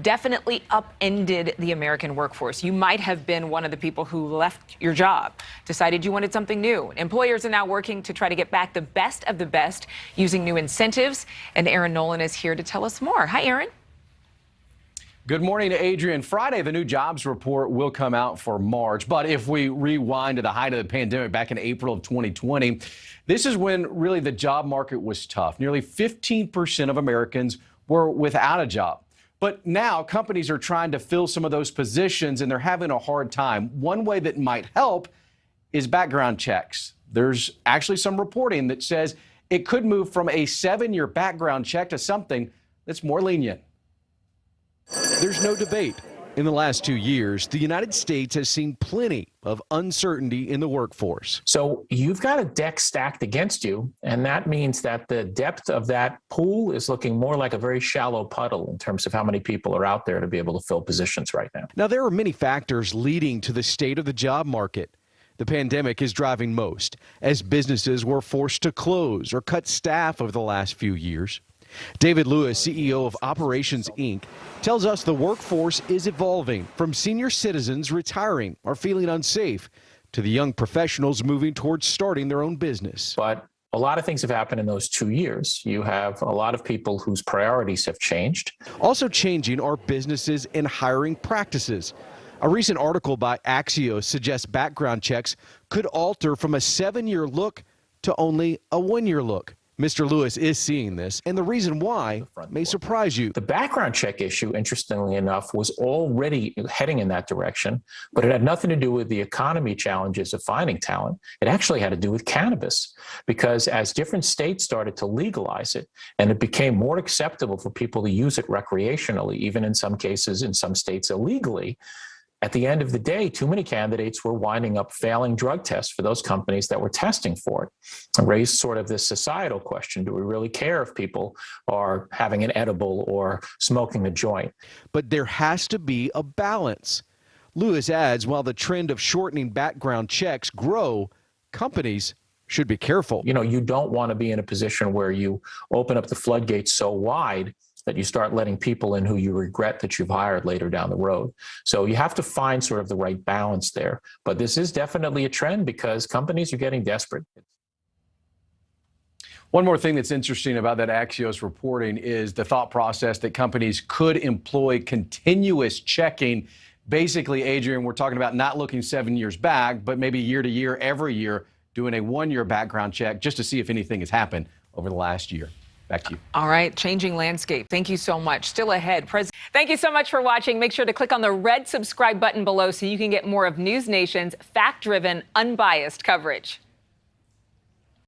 definitely upended the American workforce. You might have been one of the people who left your job, decided you wanted something new. Employers are now working to try to get back the best of the best using new incentives. And Aaron Nolan is here to tell us more. Hi, Aaron. Good morning, Adrian. Friday, the new jobs report will come out for March. But if we rewind to the height of the pandemic back in April of 2020, this is when really the job market was tough. Nearly 15% of Americans were without a job. But now companies are trying to fill some of those positions and they're having a hard time. One way that might help is background checks. There's actually some reporting that says it could move from a 7-year background check to something that's more lenient. There's no debate. In the last 2 years, the United States has seen plenty of uncertainty in the workforce. So you've got a deck stacked against you, and that means that the depth of that pool is looking more like a very shallow puddle in terms of how many people are out there to be able to fill positions right now. Now, there are many factors leading to the state of the job market. The pandemic is driving most, as businesses were forced to close or cut staff over the last few years. David Lewis, CEO of Operations Inc., tells us the workforce is evolving from senior citizens retiring or feeling unsafe to the young professionals moving towards starting their own business. But a lot of things have happened in those 2 years. You have a lot of people whose priorities have changed. Also changing are businesses and hiring practices. A recent article by Axios suggests background checks could alter from a 7-year look to only a 1-year look. Mr. Lewis is seeing this, and the reason why may surprise you. The background check issue, interestingly enough, was already heading in that direction, but it had nothing to do with the economy challenges of finding talent. It actually had to do with cannabis, because as different states started to legalize it, and it became more acceptable for people to use it recreationally, even in some cases, in some states illegally, at the end of the day, too many candidates were winding up failing drug tests for those companies that were testing for it. It raised sort of this societal question: do we really care if people are having an edible or smoking a joint? But there has to be a balance. Lewis adds, while the trend of shortening background checks grow, companies should be careful. You know, you don't want to be in a position where you open up the floodgates so wide that you start letting people in who you regret that you've hired later down the road. So you have to find sort of the right balance there. But this is definitely a trend because companies are getting desperate. One more thing that's interesting about that Axios reporting is the thought process that companies could employ continuous checking. Basically, Adrian, we're talking about not looking 7 years back, but maybe year to year, every year, doing a 1-year background check just to see if anything has happened over the last year. Back to you. All right, changing landscape. Thank you so much. Still ahead. Thank you so much for watching. Make sure to click on the red subscribe button below so you can get more of NewsNation's fact-driven, unbiased coverage.